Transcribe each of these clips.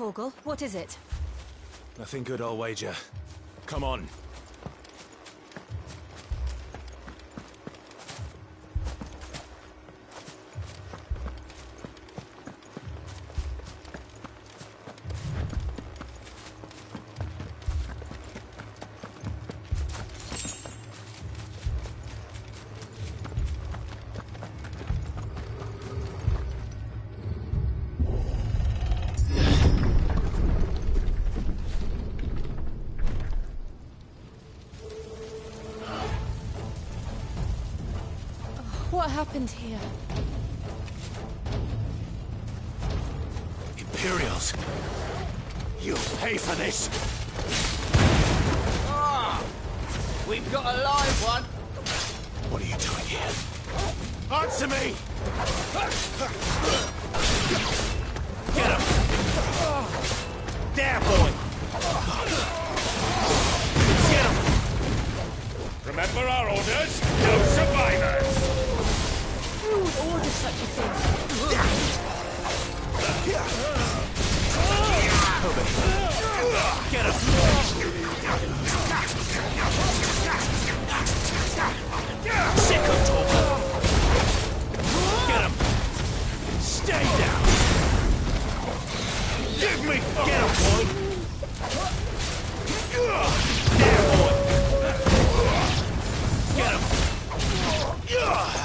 Torgal, what is it? Nothing good, I'll wager. Come on. What happened here? Imperials! You'll pay for this! Ah! We've got a live one! What are you doing here? Answer me! Get him! There, boy! Get him! Remember our orders? No survivors! Who would order such a thing? Get him! Sick of talking! Get him! Stay down! Give me! Get him, boy! There, boy! Get him!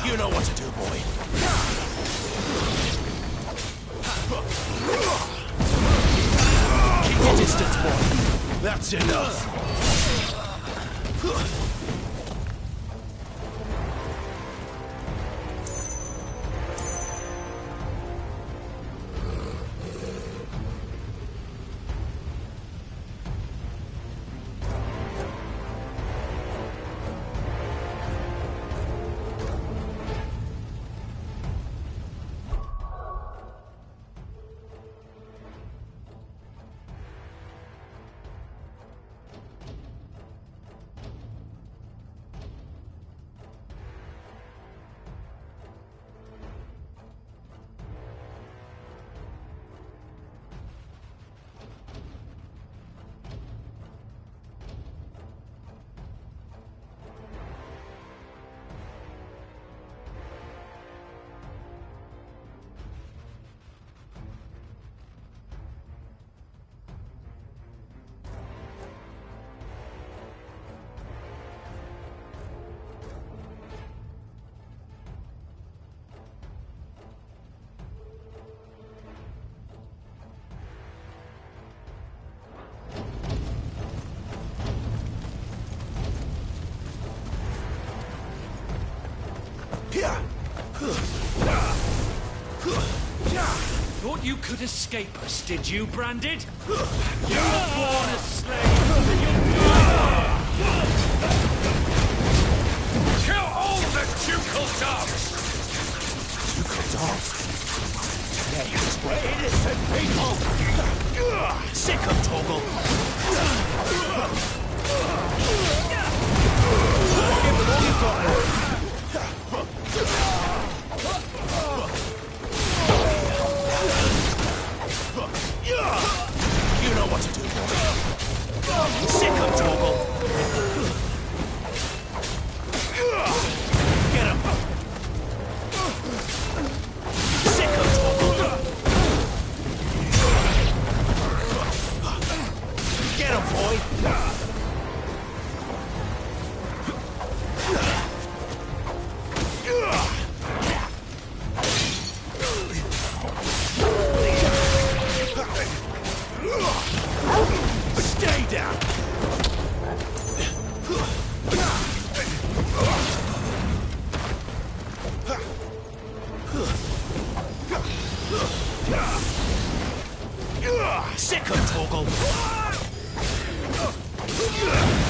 You know what to do, boy. Keep your distance, boy. That's enough. Thought you could escape us, did you, Branded? You were born a slave! Kill all the ducal dogs! Ducal dogs? They were innocent people! Sick of Torgal! Give them all you've got, boy! You know what to do, boy. Sick of Torgal. Get him. Sick of Torgal. Get him, boy. Stay down! Sick of Torgal!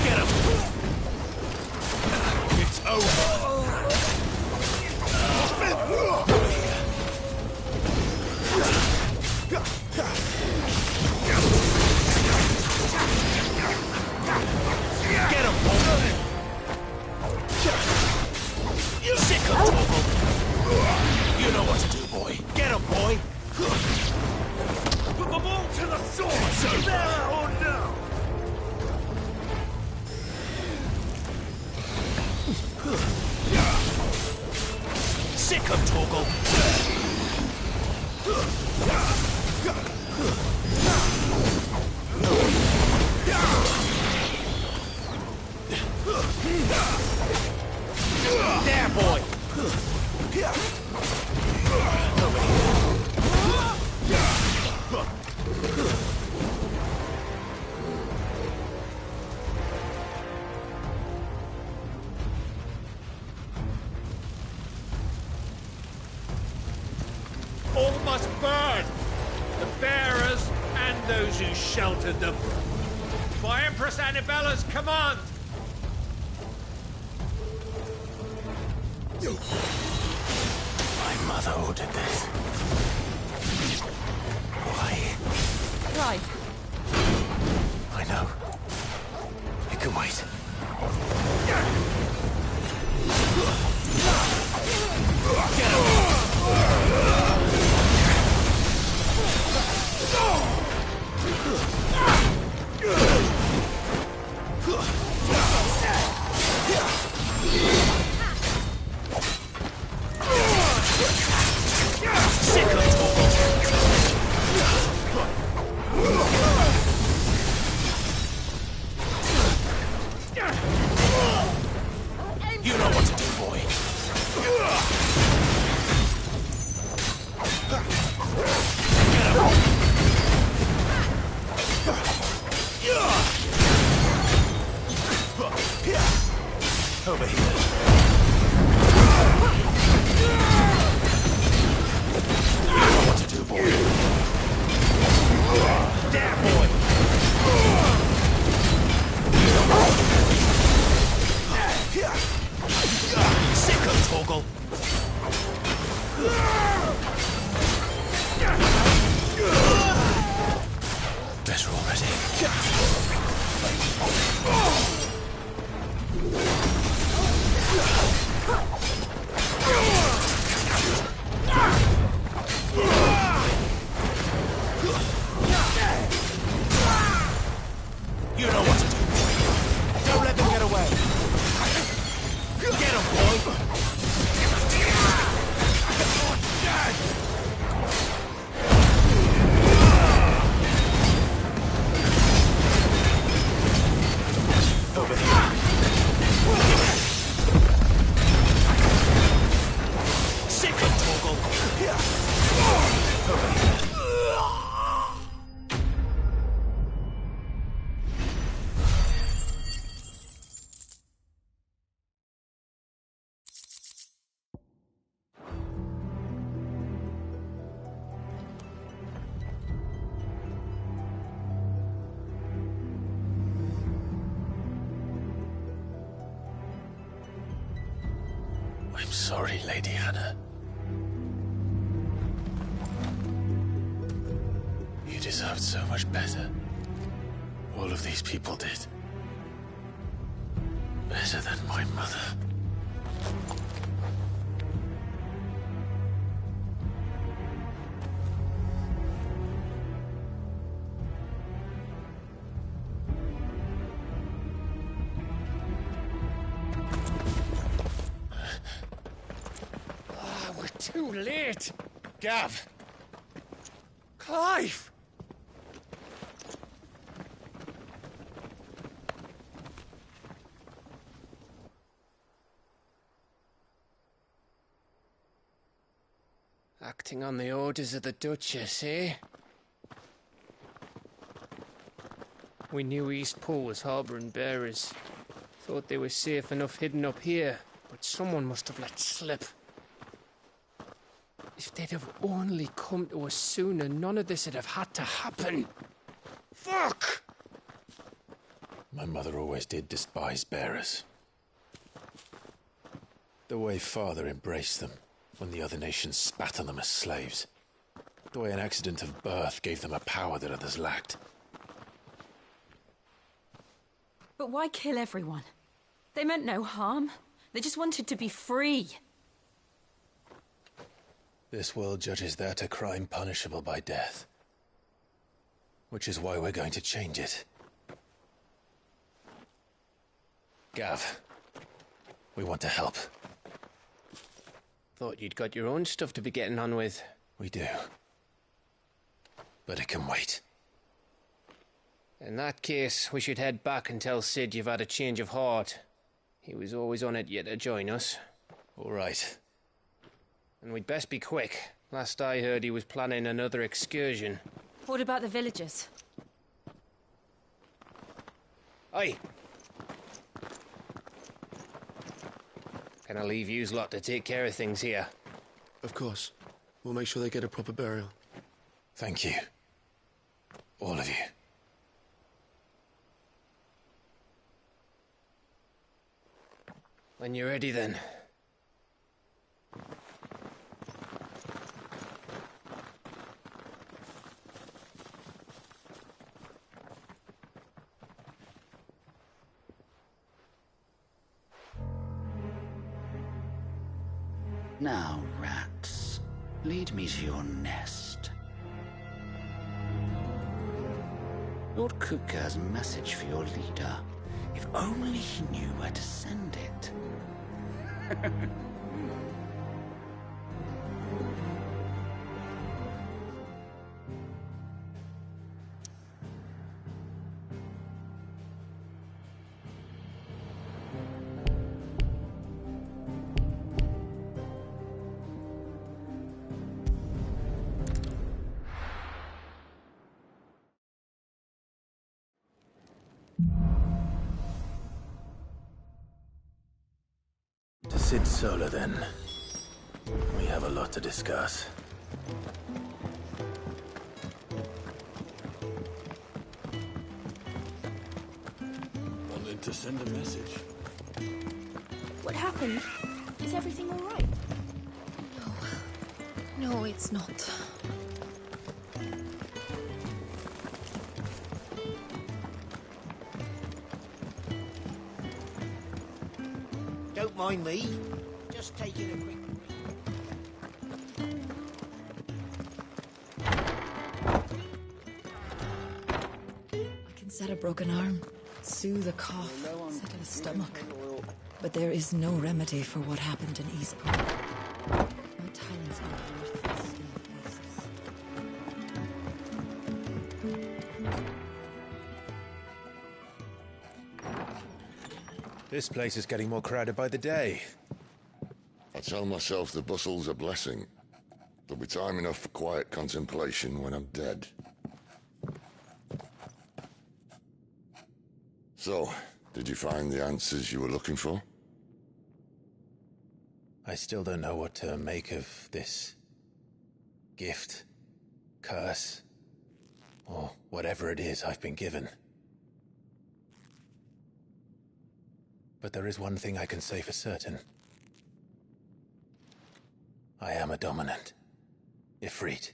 Get him! It's over! Get him, boy! Sick of Torgal! You know what to do, boy. Get him, boy! Put them all to the sword, so there or no! Sick of Torgal! There, boy! All must burn! The bearers and those who sheltered them. By Empress Annibella's command! My mother ordered this. Why? Right. I know. It can wait. Get him! Sick of Torgal! You know what to do, boy. Get him! Over here. You know what to do, boy. There, boy. Sick of Torgal. Better already. You know what to do, boy. Don't let them get away. Get him, boy. Over here. Sick of Torgal. Over here. I'm sorry, Lady Hannah. You deserved so much better. All of these people did. Better than my mother. Too late! Gav! Clive! Acting on the orders of the Duchess, eh? We knew Eastpool was harbouring bearers. Thought they were safe enough hidden up here, but someone must have let slip. If they'd have only come to us sooner, none of this would have had to happen. Fuck! My mother always did despise bearers. The way Father embraced them when the other nations spat on them as slaves. The way an accident of birth gave them a power that others lacked. But why kill everyone? They meant no harm. They just wanted to be free. This world judges that a crime punishable by death. Which is why we're going to change it. Gav, we want to help. Thought you'd got your own stuff to be getting on with. We do. But it can wait. In that case, we should head back and tell Sid you've had a change of heart. He was always on it yet to join us. All right. And we'd best be quick. Last I heard, he was planning another excursion. What about the villagers? Aye. Can I leave yous lot to take care of things here? Of course. We'll make sure they get a proper burial. Thank you. All of you. When you're ready, then. Now, rats, lead me to your nest. Lord Kupka's message for your leader. If only he knew where to send it. To Sid Solar, then. We have a lot to discuss. Wanted to send a message. What happened? Is everything all right? No, it's not. Don't mind me. Just taking a quick I can set a broken arm, soothe a cough, settle a stomach. But there is no remedy for what happened in Eastport. My talents are worthless in the faces. This place is getting more crowded by the day. I tell myself the bustle's a blessing. There'll be time enough for quiet contemplation when I'm dead. So, did you find the answers you were looking for? I still don't know what to make of this gift, curse, or whatever it is I've been given. But there is one thing I can say for certain. I am a dominant, Ifrit.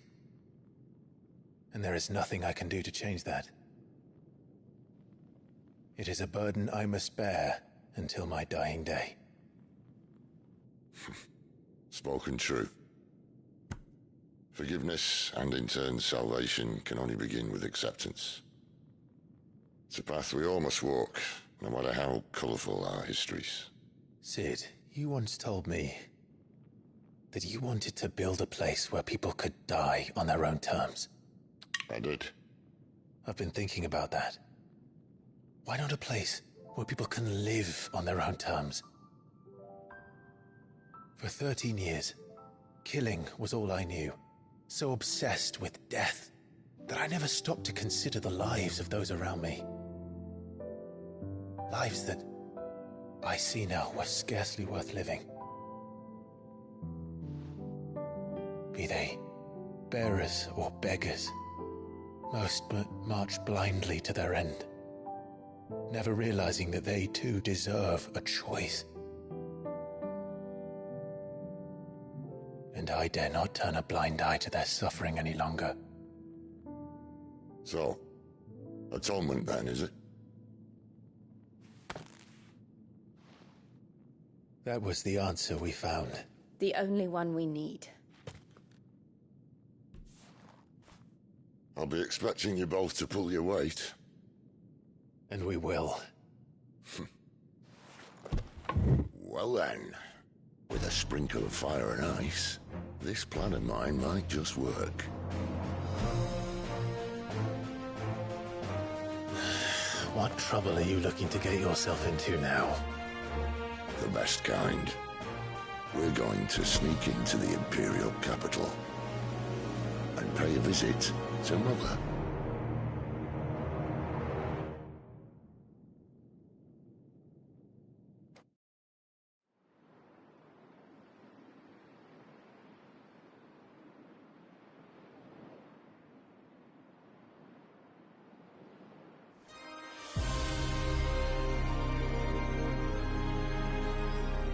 And there is nothing I can do to change that. It is a burden I must bear until my dying day. Spoken true. Forgiveness and in turn salvation can only begin with acceptance. It's a path we all must walk, no matter how colourful our histories. Sid, you once told me that you wanted to build a place where people could die on their own terms. I did. I've been thinking about that. Why not a place where people can live on their own terms? For 13 years, killing was all I knew. So obsessed with death that I never stopped to consider the lives of those around me. Lives that I see now were scarcely worth living. Be they bearers or beggars, most march blindly to their end, never realizing that they too deserve a choice. And I dare not turn a blind eye to their suffering any longer. So, atonement then, is it? That was the answer we found. The only one we need. I'll be expecting you both to pull your weight. And we will. Well then, with a sprinkle of fire and ice, this plan of mine might just work. What trouble are you looking to get yourself into now? The best kind. We're going to sneak into the Imperial capital and pay a visit to Mother.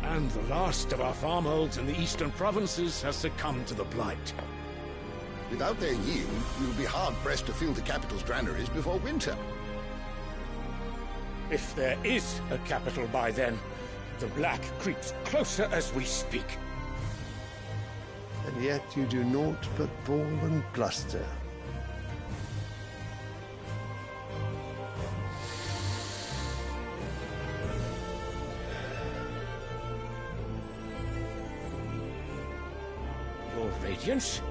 And the last of our farmholds in the eastern provinces has succumbed to the blight. Without their yield, we'll be hard-pressed to fill the capital's granaries before winter. If there is a capital by then, the black creeps closer as we speak. And yet you do naught but bawl and bluster. Your Radiance?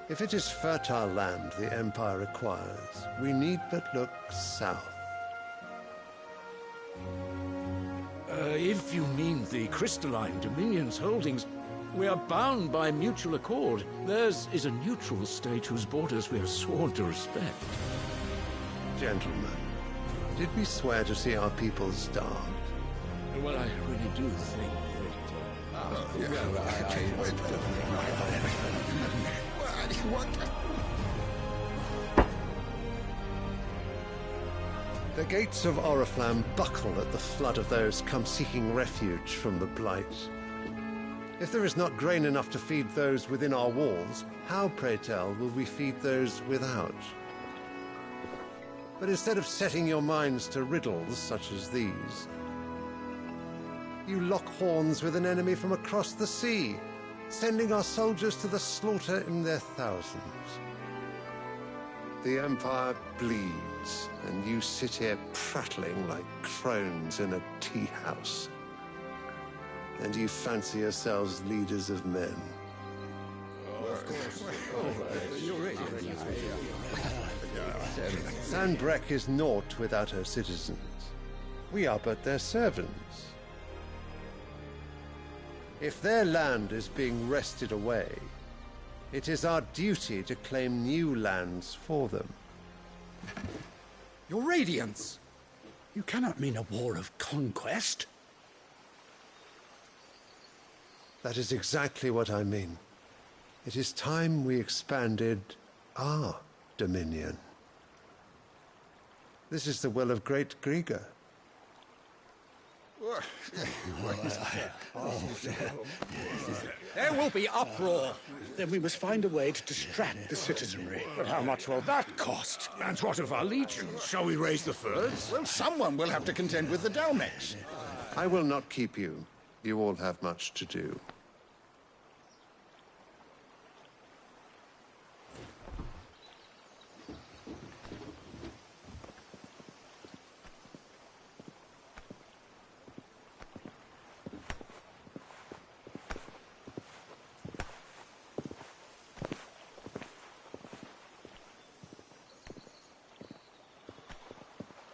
If it is fertile land the Empire requires, we need but look south. If you mean the crystalline Dominion's holdings, we are bound by mutual accord. Theirs is a neutral state whose borders we are sworn to respect. Gentlemen, did we swear to see our people starved? Well, I really do think The gates of Oriflamme buckle at the flood of those come seeking refuge from the blight. If there is not grain enough to feed those within our walls, how, pray tell, will we feed those without? But instead of setting your minds to riddles such as these, you lock horns with an enemy from across the sea, sending our soldiers to the slaughter in their thousands. The Empire bleeds, and you sit here prattling like crones in a tea-house. And you fancy yourselves leaders of men. Sandbreck is naught without her citizens. We are but their servants. If their land is being wrested away, it is our duty to claim new lands for them. Your Radiance! You cannot mean a war of conquest. That is exactly what I mean. It is time we expanded our dominion. This is the will of great Grieger. There will be uproar. Then we must find a way to distract the citizenry. But how much will that cost? And what of our legions? Shall we raise the furs? Well, someone will have to contend with the Dalmex. I will not keep you. You all have much to do.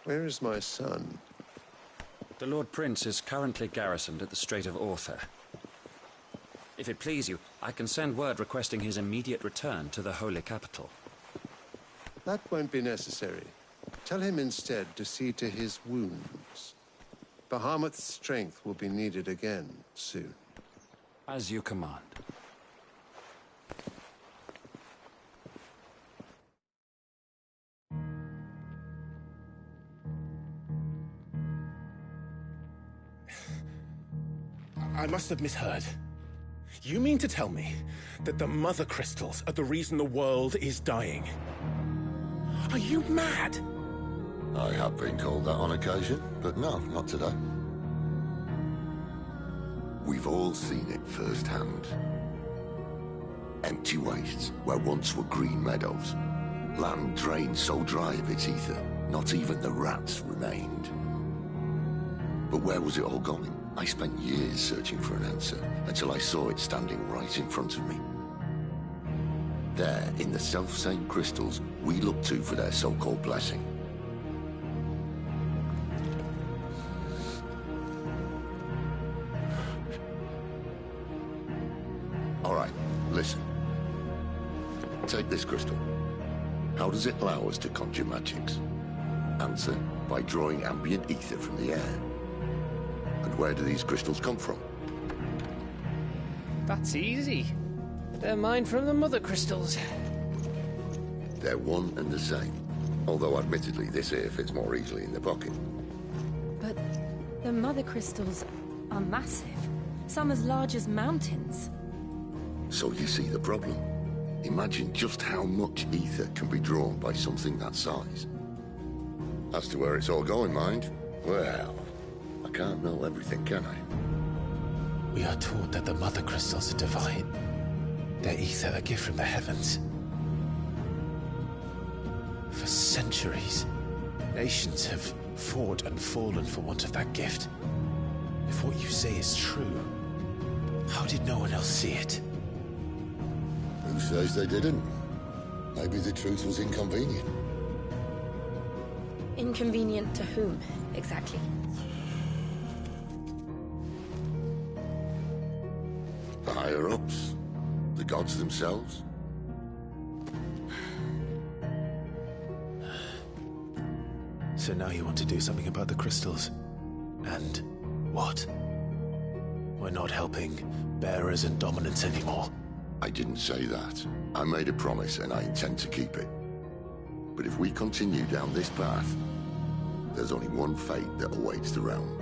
Where is my son? The Lord Prince is currently garrisoned at the Strait of Author. If it please you, I can send word requesting his immediate return to the Holy Capital. That won't be necessary. Tell him instead to see to his wounds. Bahamut's strength will be needed again soon. As you command. I must have misheard. You mean to tell me that the Mother Crystals are the reason the world is dying? Are you mad? I have been called that on occasion, but no, not today. We've all seen it firsthand. Empty wastes where once were green meadows. Land drained so dry of its ether, not even the rats remained. But where was it all going? I spent years searching for an answer, until I saw it standing right in front of me. There, in the self-same crystals we look to for their so-called blessing. All right, listen. Take this crystal. How does it allow us to conjure magics? Answer, by drawing ambient ether from the air. And where do these crystals come from? That's easy. They're mined from the mother crystals. They're one and the same. Although admittedly this here fits more easily in the pocket. But the mother crystals are massive. Some as large as mountains. So you see the problem. Imagine just how much ether can be drawn by something that size. As to where it's all going, mind, well, I can't know everything, can I? We are taught that the mother crystals are divine. Their ether a gift from the heavens. For centuries, nations have fought and fallen for want of that gift. If what you say is true, how did no one else see it? Who says they didn't? Maybe the truth was inconvenient. Inconvenient to whom, exactly? The higher-ups? The gods themselves? So now you want to do something about the crystals? And what? We're not helping bearers and dominants anymore. I didn't say that. I made a promise and I intend to keep it. But if we continue down this path, there's only one fate that awaits the realm.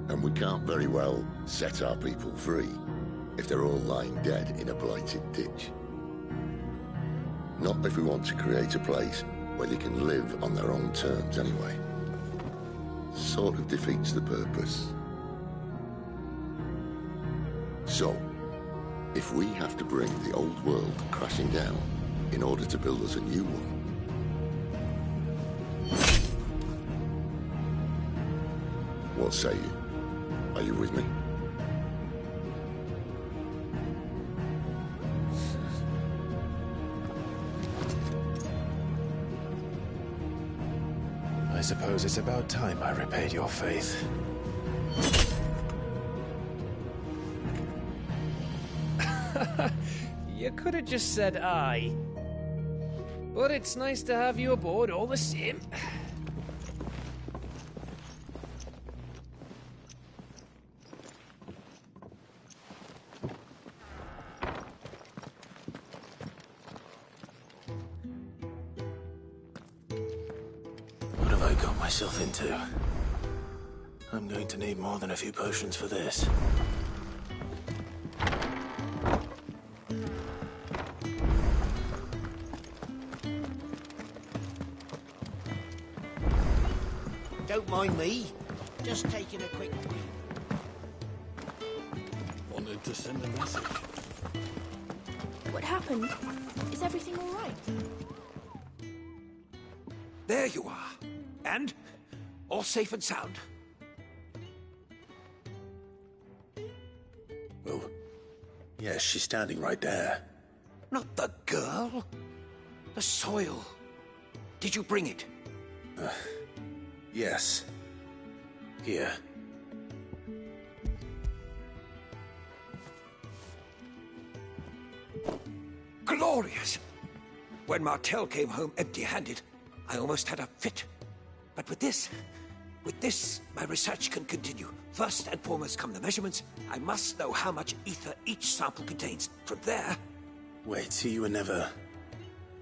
And we can't very well set our people free if they're all lying dead in a blighted ditch. Not if we want to create a place where they can live on their own terms anyway. Sort of defeats the purpose. So, if we have to bring the old world crashing down in order to build us a new one, what say you? Are you with me? I suppose it's about time I repaid your faith. You could have just said aye. But it's nice to have you aboard all the same. What have I got myself into? I'm going to need more than a few potions for this. Don't mind me. Just taking a quick... Wanted to send a message. What happened? Is everything all right? There you are. And? All safe and sound? Oh, yes, she's standing right there. Not the girl. The soil. Did you bring it? Yes. Here. Glorious! When Martel came home empty-handed, I almost had a fit. But with this, my research can continue. First and foremost come the measurements. I must know how much ether each sample contains. From there... Wait, so you were never...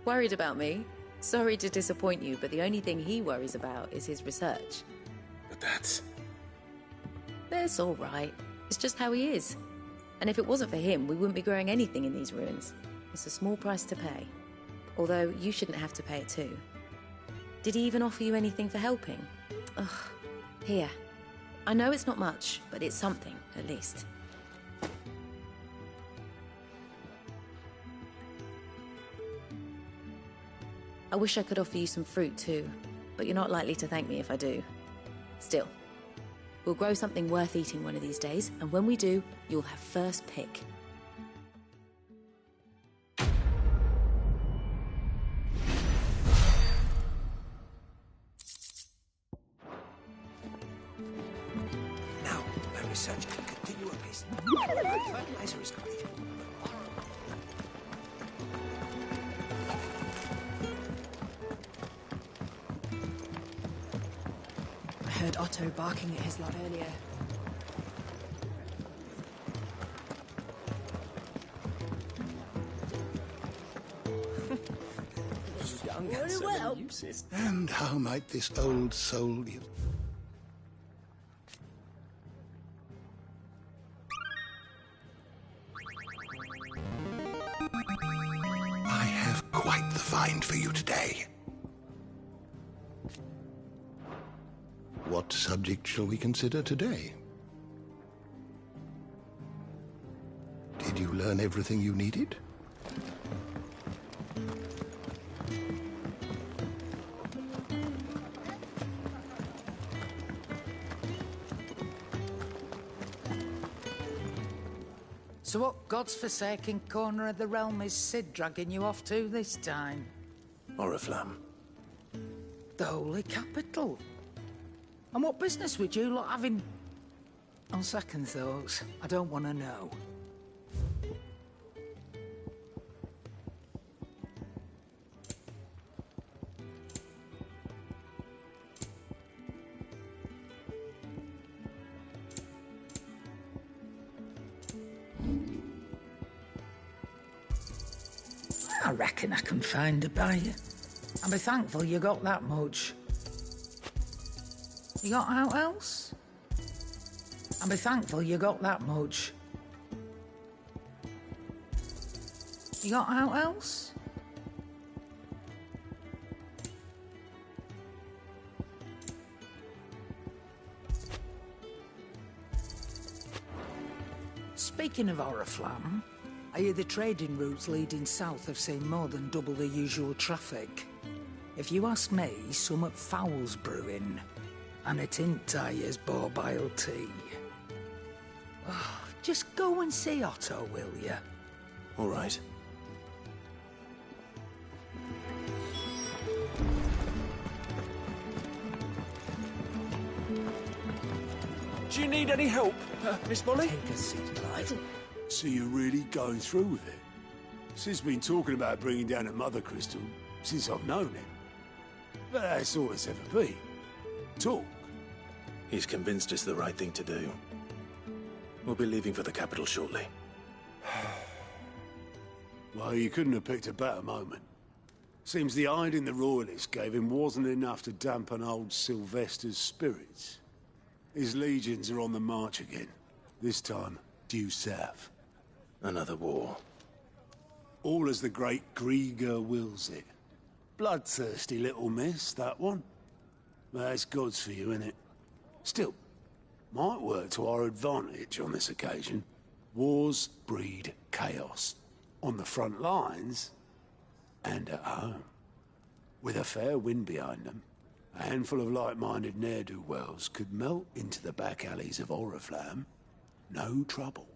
Worried about me? Sorry to disappoint you, but the only thing he worries about is his research. But that's all right. It's just how he is. And if it wasn't for him, we wouldn't be growing anything in these ruins. It's a small price to pay. Although, you shouldn't have to pay it too. Did he even offer you anything for helping? Ugh. Here. I know it's not much, but it's something, at least. I wish I could offer you some fruit too, but you're not likely to thank me if I do. Still, we'll grow something worth eating one of these days, and when we do, you'll have first pick. Now, my research can continue apace. My fertilizer is complete. I heard Otto barking at his lot earlier. Very well. And how might this old soul use? I have quite the find for you today. What subject shall we consider today? Did you learn everything you needed? So what God's forsaken corner of the realm is Sid dragging you off to this time? Oriflamme. The Holy Capital. And what business would you lot have in... On second thoughts, I don't want to know. I reckon I can find a buyer. I'll be thankful you got that much. You got out else? I'll be thankful you got that much. You got out else? Speaking of Oriflamme, I hear the trading routes leading south have seen more than double the usual traffic. If you ask me, summat foul's brewing. And a Tintyre's borbile tea. Oh, just go and see Otto, will you? All right. Do you need any help, Miss Molly? Take a seat, lad. So you're really going through with it? Sid's been talking about bringing down a mother crystal since I've known him. But that's all it's ever been. Talk. He's convinced it's the right thing to do. We'll be leaving for the capital shortly. Well, you couldn't have picked a better moment. Seems the hiding the Royalists gave him wasn't enough to dampen old Sylvester's spirits. His legions are on the march again. This time, due south. Another war. All as the great Grieger wills it. Bloodthirsty little miss, that one. But that's God's for you, innit? Still, might work to our advantage on this occasion. Wars breed chaos. On the front lines, and at home. With a fair wind behind them, a handful of like-minded ne'er-do-wells could melt into the back alleys of Oriflamme. No trouble.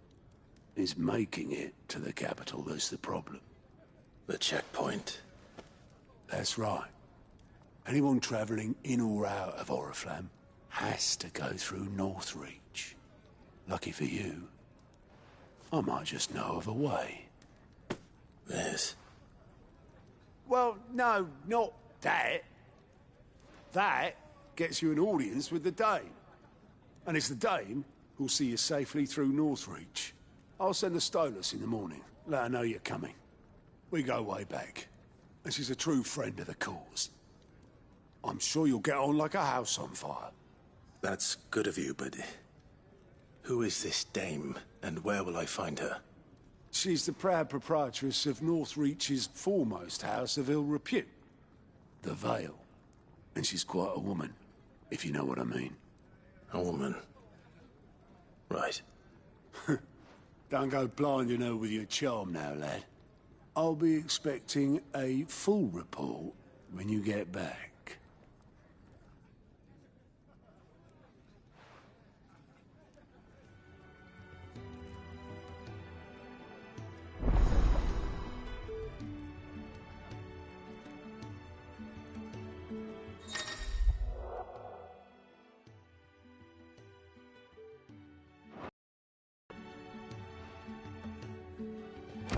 It's making it to the capital that's the problem. The checkpoint. That's right. Anyone travelling in or out of Oriflamme has to go through Northreach. Lucky for you, I might just know of a way. This? Well, no, not that. That gets you an audience with the Dane. And it's the Dane who'll see you safely through Northreach. I'll send the Stolas in the morning, let her know you're coming. We go way back, and she's a true friend of the cause. I'm sure you'll get on like a house on fire. That's good of you, but who is this dame, and where will I find her? She's the proud proprietress of Northreach's foremost house of ill repute, the Vale. And she's quite a woman, if you know what I mean. A woman? Right. Don't go blinding her with your charm now, lad. I'll be expecting a full report when you get back.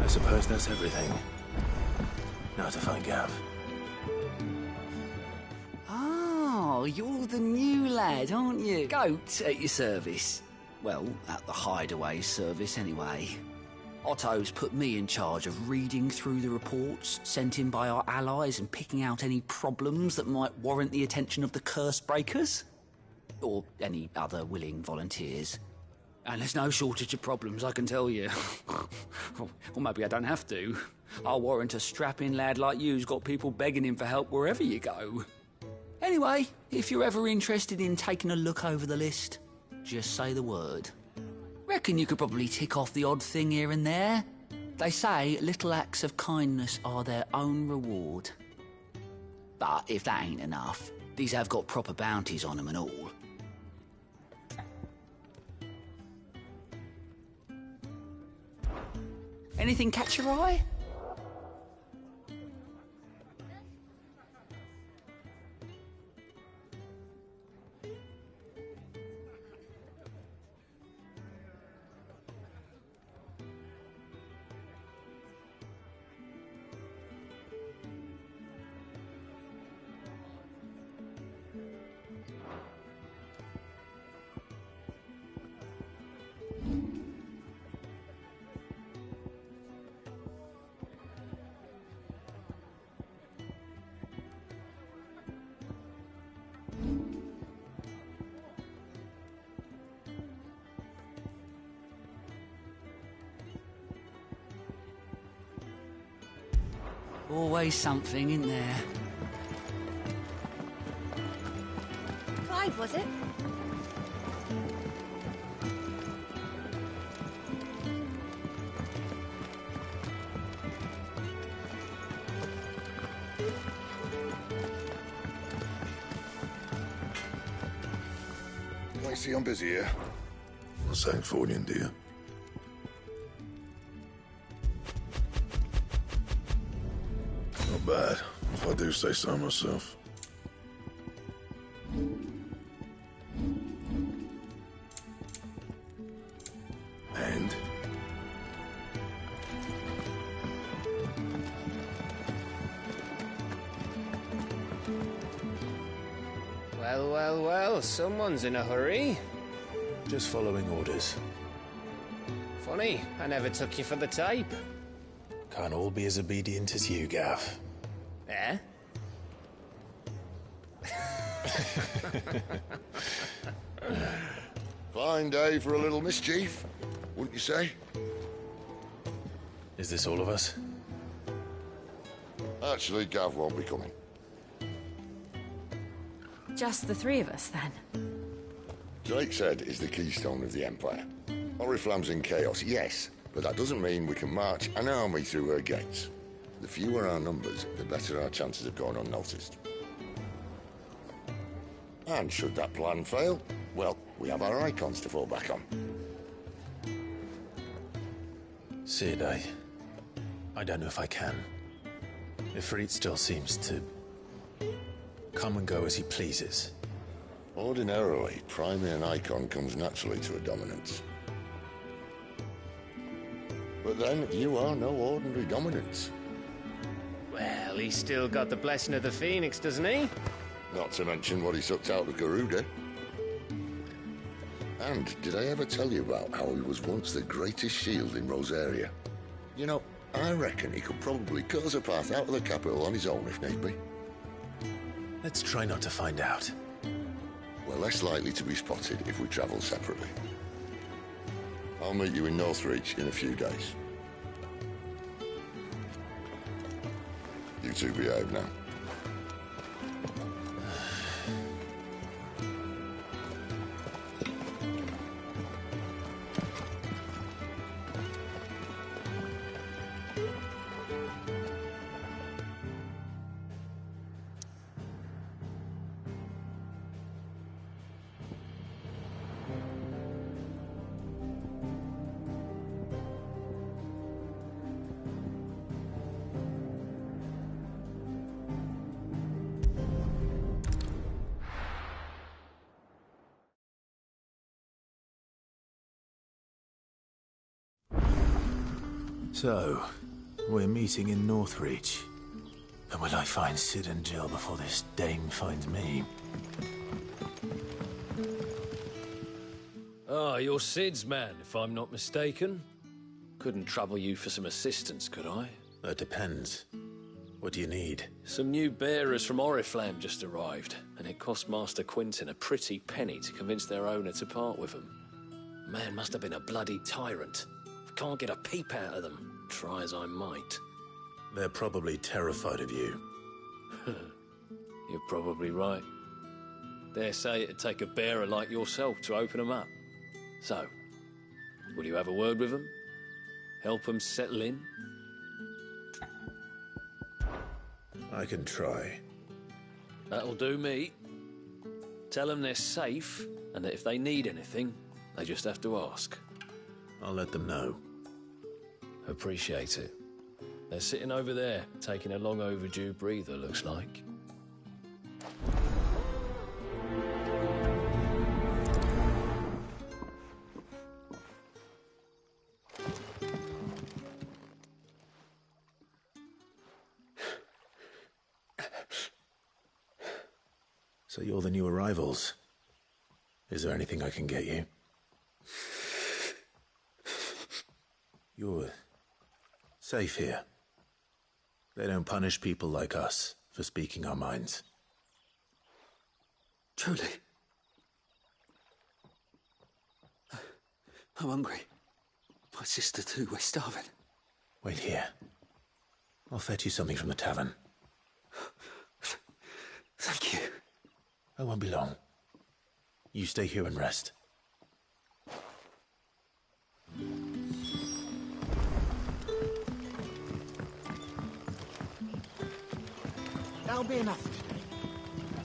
I suppose that's everything. Now to find Gav. Oh, you're the new lad, aren't you? Goat at your service. Well, at the hideaway service, anyway. Otto's put me in charge of reading through the reports sent in by our allies and picking out any problems that might warrant the attention of the curse breakers. Or any other willing volunteers. And there's no shortage of problems, I can tell you. Or maybe I don't have to. I'll warrant a strapping lad like you's got people begging him for help wherever you go. Anyway, if you're ever interested in taking a look over the list, just say the word. Reckon you could probably tick off the odd thing here and there. They say little acts of kindness are their own reward. But if that ain't enough, these have got proper bounties on them and all. Anything catch your eye? Always something, isn't there? Clive, was it? I see I'm busy here. What's that for you, dear? Not bad, if I do say so myself. And? Well, well, well, someone's in a hurry. Just following orders. Funny, I never took you for the type. Can't all be as obedient as you, Gav. Eh? Fine day for a little mischief, wouldn't you say? Is this all of us? Actually, Gav won't be coming. Just the three of us, then? Drake's Head is the keystone of the Empire. Oriflamme's in chaos, yes, but that doesn't mean we can march an army through her gates. The fewer our numbers, the better our chances of going unnoticed. And should that plan fail, well, we have our icons to fall back on. Sid, I don't know if I can. Ifrit still seems to come and go as he pleases. Ordinarily, priming an icon comes naturally to a dominance. But then, you are no ordinary dominance. Well, he's still got the blessing of the Phoenix, doesn't he? Not to mention what he sucked out of Garuda. And did I ever tell you about how he was once the greatest shield in Rosaria? You know, I reckon he could probably cut us a path out of the capital on his own if need be. Let's try not to find out. We're less likely to be spotted if we travel separately. I'll meet you in Northreach in a few days. You two behave now. So, we're meeting in Northreach. And will I find Sid and Jill before this dame finds me? Ah, you're Sid's man, if I'm not mistaken. Couldn't trouble you for some assistance, could I? That depends. What do you need? Some new bearers from Oriflamme just arrived, and it cost Master Quinton a pretty penny to convince their owner to part with them. Man must have been a bloody tyrant. Can't get a peep out of them, try as I might. They're probably terrified of you. You're probably right. Dare say it'd take a bearer like yourself to open them up. So, will you have a word with them? Help them settle in? I can try. That'll do me. Tell them they're safe, and that if they need anything, they just have to ask. I'll let them know. Appreciate it. They're sitting over there, taking a long overdue breather, looks like. So you're the new arrivals. Is there anything I can get you? You're safe here. They don't punish people like us for speaking our minds. Truly. I'm hungry. My sister too, we're starving. Wait here. I'll fetch you something from the tavern. Thank you. I won't be long. You stay here and rest. That'll be enough for today.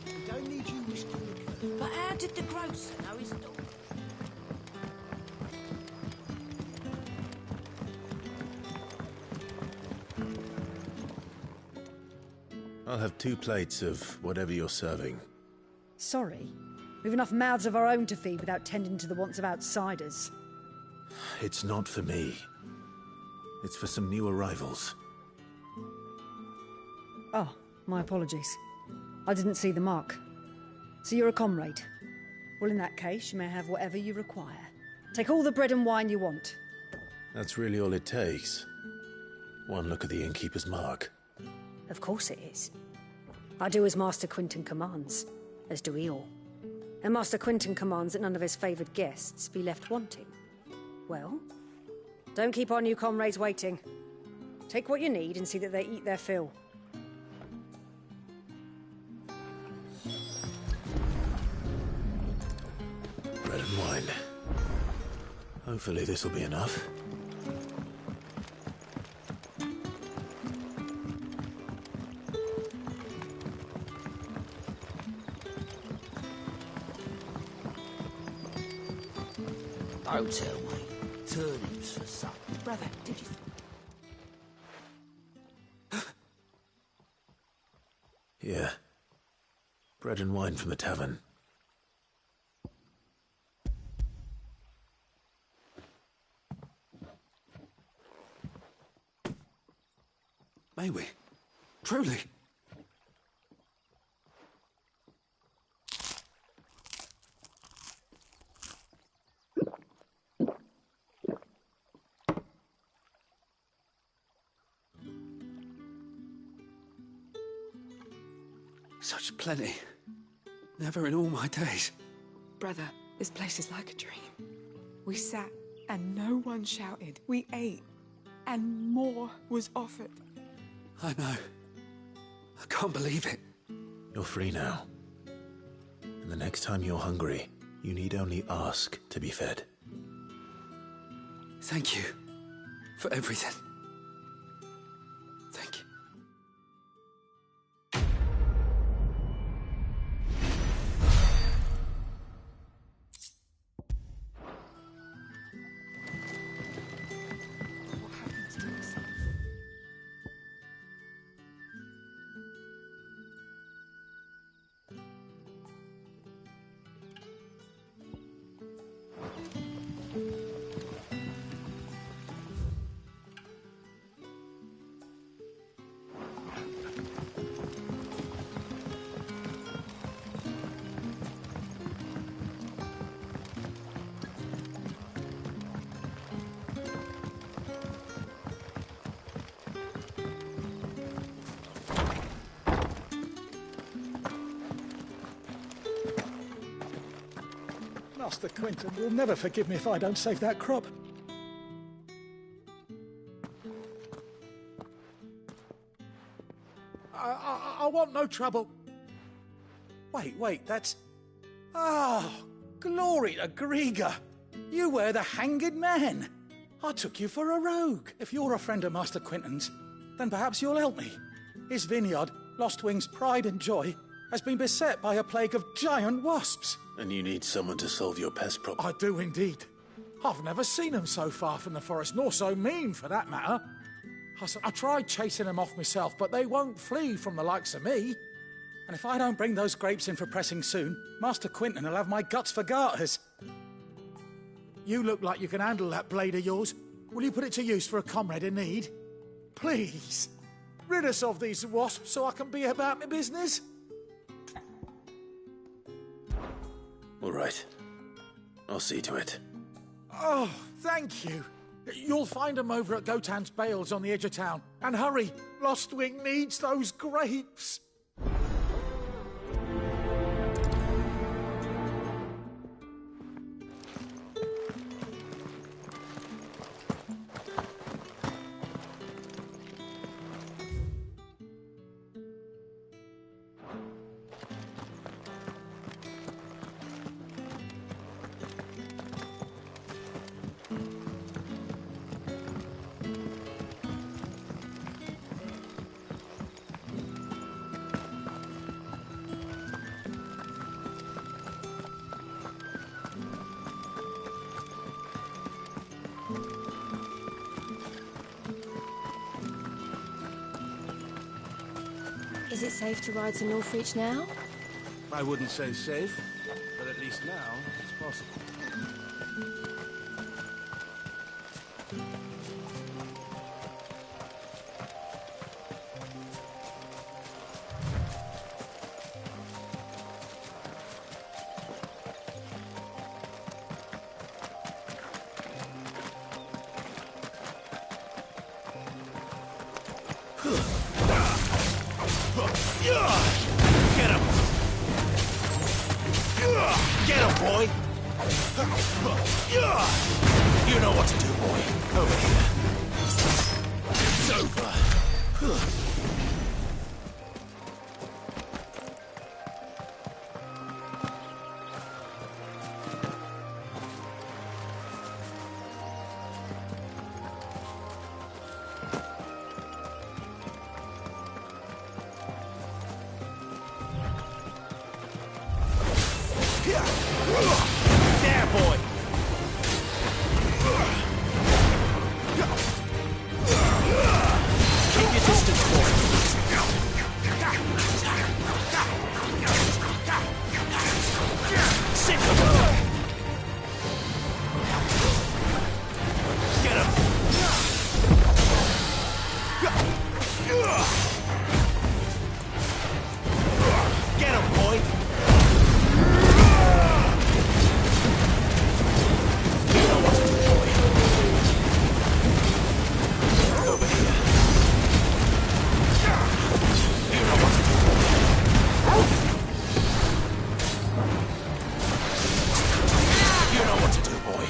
We don't need you risking the curve. But how did the grocer know his dog? I'll have 2 plates of whatever you're serving. Sorry. We've enough mouths of our own to feed without tending to the wants of outsiders. It's not for me. It's for some new arrivals. Oh, my apologies. I didn't see the mark. So you're a comrade. Well, in that case, you may have whatever you require. Take all the bread and wine you want. That's really all it takes. One look at the innkeeper's mark. Of course it is. I do as Master Quinton commands, as do we all. And Master Quinton commands that none of his favoured guests be left wanting. Well, don't keep our new comrades waiting. Take what you need and see that they eat their fill. Bread and wine. Hopefully this'll be enough. Don't tell me. Turnips for supper. Brother, did you... Here. Bread and wine from the tavern. May we? Truly? Such plenty. Never in all my days. Brother, this place is like a dream. We sat and no one shouted. We ate and more was offered. I know. I can't believe it. You're free now. And the next time you're hungry, you need only ask to be fed. Thank you for everything. Thank you. Master Quinton will never forgive me if I don't save that crop. I want no trouble. Wait, that's... Oh, glory to Grieger. You were the hanged man. I took you for a rogue. If you're a friend of Master Quinton's, then perhaps you'll help me. His vineyard, Lostwing's pride and joy, has been beset by a plague of giant wasps. And you need someone to solve your pest problem. I do indeed. I've never seen them so far from the forest, nor so mean, for that matter. I tried chasing them off myself, but they won't flee from the likes of me. And if I don't bring those grapes in for pressing soon, Master Quinton will have my guts for garters. You look like you can handle that blade of yours. Will you put it to use for a comrade in need? Please, rid us of these wasps so I can be about my business. All right. I'll see to it. Oh, thank you. You'll find them over at Gotan's Bales on the edge of town. And hurry, Lostwing needs those grapes. Is it safe to ride to Northreach now? I wouldn't say safe, but at least now it's possible. Get him! Get him, boy! You know what to do, boy. Over here. It's over. There, boy! Keep your distance, boy. Sit him! Get him! Get him, boy! You know what to do, boy.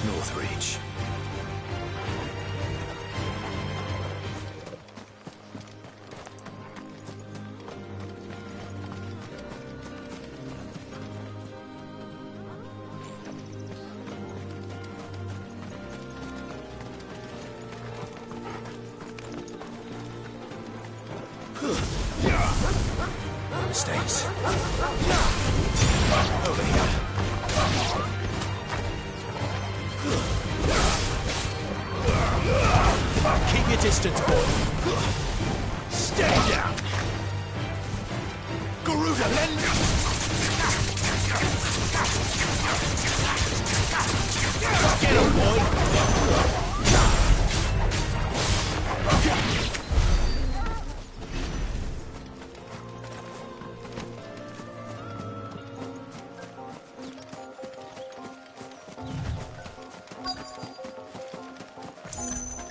Northreach. Mistakes. Over here. Keep your distance, boy. Stay down. Garuda, lend. Get him, boy.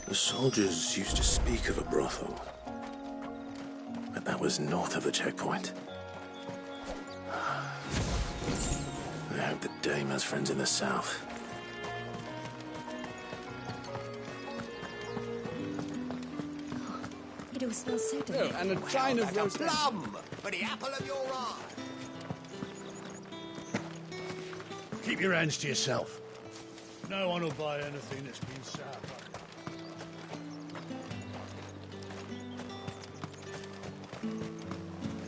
The soldiers used to speak of a brothel, but that was north of the checkpoint. I hope the dame has friends in the south. It all smells so delicious. Oh, and a chine of roast plum for the apple of your eye. Keep your hands to yourself. No one will buy anything that's been sour.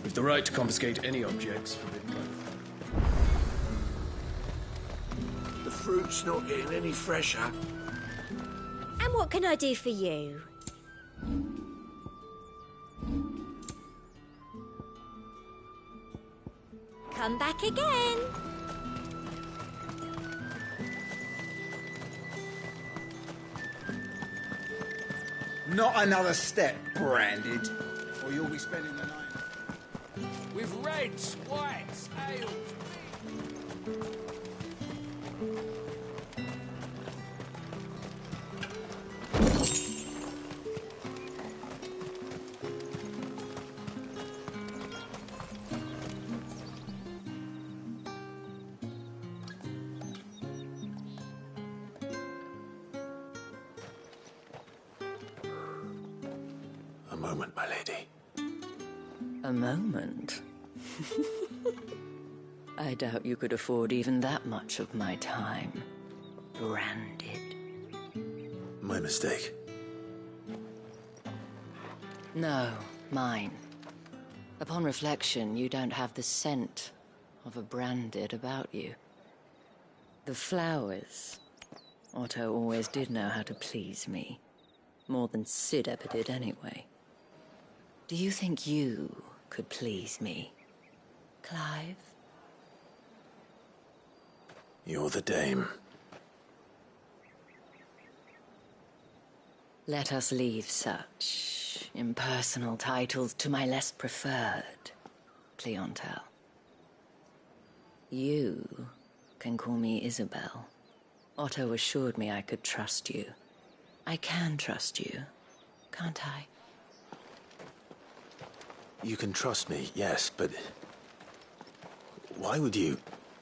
We've the right to confiscate any objects forbidden by The fruit's not getting any fresher. And what can I do for you? Come back again. Not another step, branded, or you'll be spending the night. With reds, whites, ales. A moment, my lady. A moment? I doubt you could afford even that much of my time. Branded. My mistake. No, mine. Upon reflection, you don't have the scent of a branded about you. The flowers. Otto always did know how to please me. More than Sid ever did anyway. Do you think you could please me, Clive? You're the dame. Let us leave such impersonal titles to my less preferred clientele. You can call me Isabel. Otto assured me I could trust you. I can trust you, can't I? You can trust me, yes, but why would you?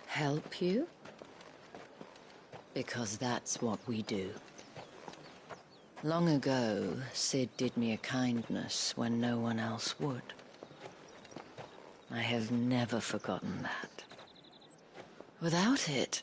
Help you? Because that's what we do. Long ago, Sid did me a kindness when no one else would. I have never forgotten that. Without it,